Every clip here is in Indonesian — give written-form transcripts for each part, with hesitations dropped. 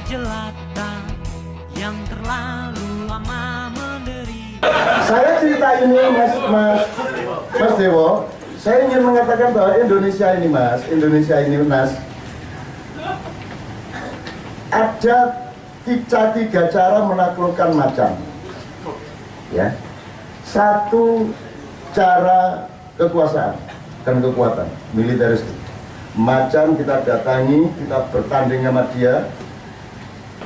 jelata yang terlalu lama menderita. Saya cerita ini Mas Dewo, saya ingin mengatakan bahwa Indonesia ini Mas, ada tiga cara menaklukkan macan. Ya, satu cara kekuasaan dan kekuatan militeris. Macan kita datangi, kita bertanding sama dia.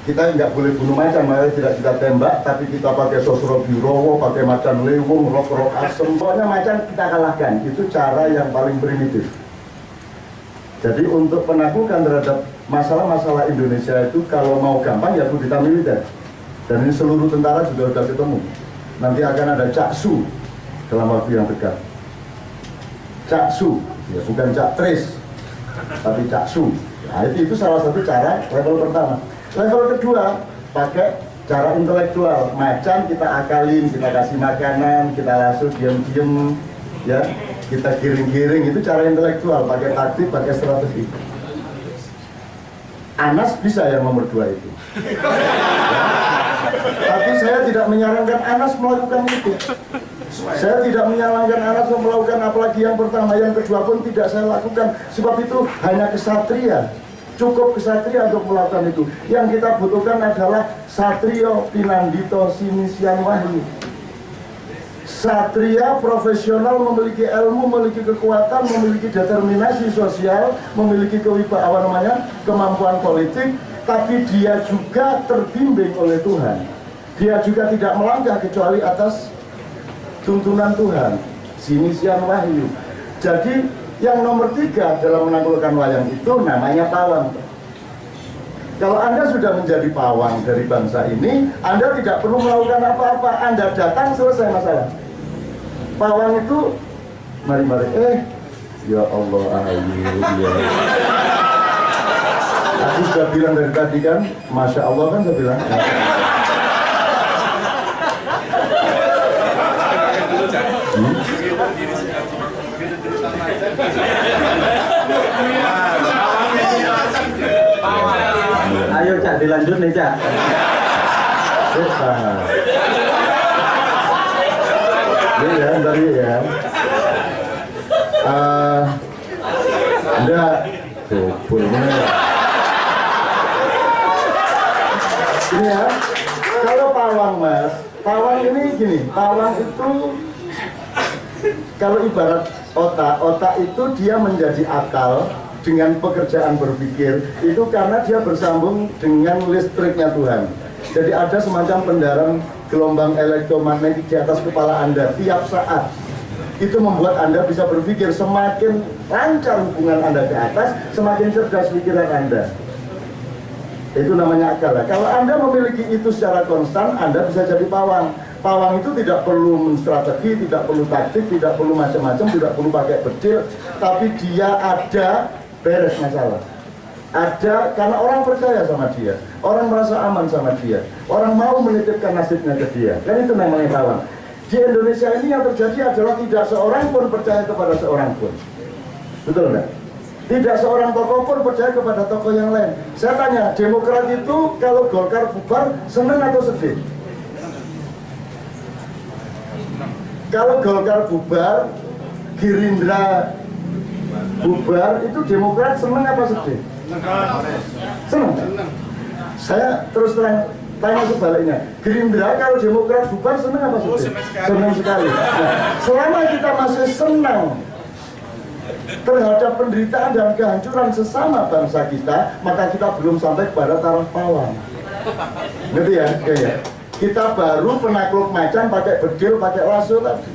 Kita nggak boleh bunuh macan, makanya tidak kita tembak, tapi kita pakai sosro birowo, pakai macan lewung, rok asem. Pokoknya macan kita kalahkan. Itu cara yang paling primitif. Jadi untuk penaklukan terhadap masalah-masalah Indonesia itu kalau mau gampang ya kudeta militer. Dan ini seluruh tentara juga sudah ketemu. Nanti akan ada caksu dalam waktu yang dekat. Caksu, ya bukan caktris, tapi caksu. Nah itu salah satu cara level pertama. Level kedua, pakai cara intelektual. Macan kita akalin, kita kasih makanan, kita langsung diam-diam, ya, kita giring-giring. Itu cara intelektual, pakai taktik, pakai strategi. Anas bisa yang nomor 2 itu. Ya. Tapi saya tidak menyarankan Anas melakukan itu. Saya tidak menyarankan Anas melakukan apalagi yang pertama, yang kedua pun tidak saya lakukan. Sebab itu hanya kesatria. Cukup kesatria untuk melakukan itu. Yang kita butuhkan adalah Satrio Pinandito Sinisian Wahyu. Satria profesional, memiliki ilmu, memiliki kekuatan, memiliki determinasi sosial, memiliki kemampuan politik, tapi dia juga terbimbing oleh Tuhan. Dia juga tidak melangkah kecuali atas tuntunan Tuhan. Sinisian Wahyu. Jadi yang nomor 3 dalam menaklukkan wayang itu namanya pawang. Kalau Anda sudah menjadi pawang dari bangsa ini, Anda tidak perlu melakukan apa-apa. Anda datang, selesai masalah. Pawang itu, mari-mari, ya Allah, ayo, ya. Aku sudah bilang dari tadi kan, Masya Allah kan saya bilang. Ayo Cak, dilanjut nih Cak. Ini ya, tadi ya. Enggak, tuh, pulangnya. Ini ya, kalau pawang Mas, pawang ini gini, pawang itu kalau ibarat otak itu dia menjadi akal dengan pekerjaan berpikir itu karena dia bersambung dengan listriknya Tuhan. Jadi ada semacam pendaran gelombang elektromagnetik di atas kepala Anda tiap saat. Itu membuat Anda bisa berpikir. Semakin lancar hubungan Anda ke atas, semakin cerdas pikiran Anda. Itu namanya akal. Kalau Anda memiliki itu secara konstan, Anda bisa jadi pawang. Pawang itu tidak perlu strategi, tidak perlu taktik, tidak perlu macam-macam, tidak perlu pakai bedil, tapi dia ada, beres masalah. Ada karena orang percaya sama dia, orang merasa aman sama dia, orang mau menitipkan nasibnya ke dia. Kan itu namanya pawang. Di Indonesia ini yang terjadi adalah tidak seorang pun percaya kepada seorang pun. Betul nggak? Tidak seorang tokoh pun percaya kepada tokoh yang lain. Saya tanya, Demokrat itu kalau Golkar bubar, senang atau sedih? Kalau Golkar bubar, Gerindra bubar, itu Demokrat senang apa sedih? Senang. Saya terus terang tanya sebaliknya, Gerindra kalau Demokrat bubar senang apa sedih? Senang sekali. Nah, selama kita masih senang terhadap penderitaan dan kehancuran sesama bangsa kita, maka kita belum sampai kepada taraf pawang. Ngerti ya? Oke ya. Kita baru penakluk macan pakai bedil, pakai lasso tadi.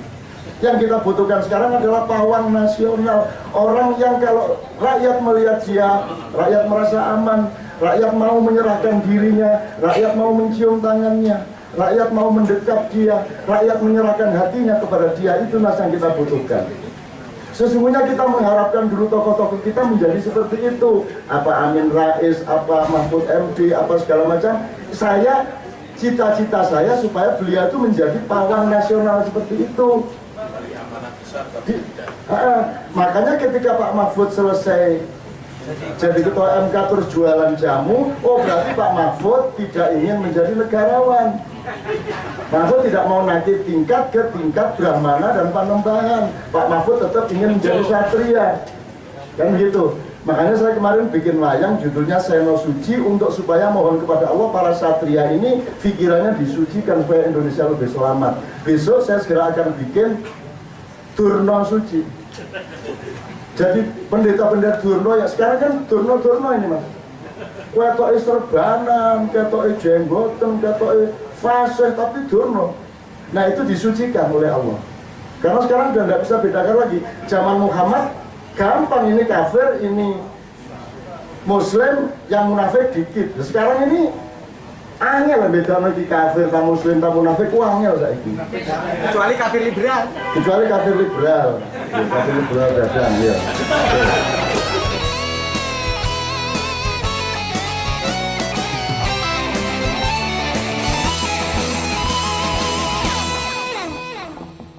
Yang kita butuhkan sekarang adalah pawang nasional. Orang yang kalau rakyat melihat dia, rakyat merasa aman, rakyat mau menyerahkan dirinya, rakyat mau mencium tangannya, rakyat mau mendekat dia, rakyat menyerahkan hatinya kepada dia. Itu yang kita butuhkan. Sesungguhnya kita mengharapkan dulu tokoh-tokoh kita menjadi seperti itu. Apa Amin Rais, apa Mahfud MD, apa segala macam. Cita-cita saya supaya beliau itu menjadi pawang nasional seperti itu. Makanya ketika Pak Mahfud selesai Jadi ketua MK terus jualan jamu, oh berarti Pak Mahfud tidak ingin menjadi negarawan. Mahfud tidak mau naik tingkat ke tingkat Brahmana dan Panembahan. Pak Mahfud tetap ingin menjadi satria. Kan gitu. Makanya saya kemarin bikin wayang judulnya Seno Suci untuk supaya mohon kepada Allah para satria ini pikirannya disucikan supaya Indonesia lebih selamat. Besok saya segera akan bikin Durno Suci. Jadi pendeta-pendeta Durno ya sekarang kan Durno ini mas. Ketoke serbanan, ketoke jenggoten, ketoke fasih tapi Durno. Nah itu disucikan oleh Allah. Karena sekarang udah nggak bisa bedakan lagi. Zaman Muhammad gampang ini kafir, ini Muslim, yang munafik dikit. Sekarang ini angel beda lagi kafir, tak Muslim, tak munafik, angel saiki. Kecuali kafir liberal. Kecuali kafir liberal. Ya, kafir liberal dadang ya.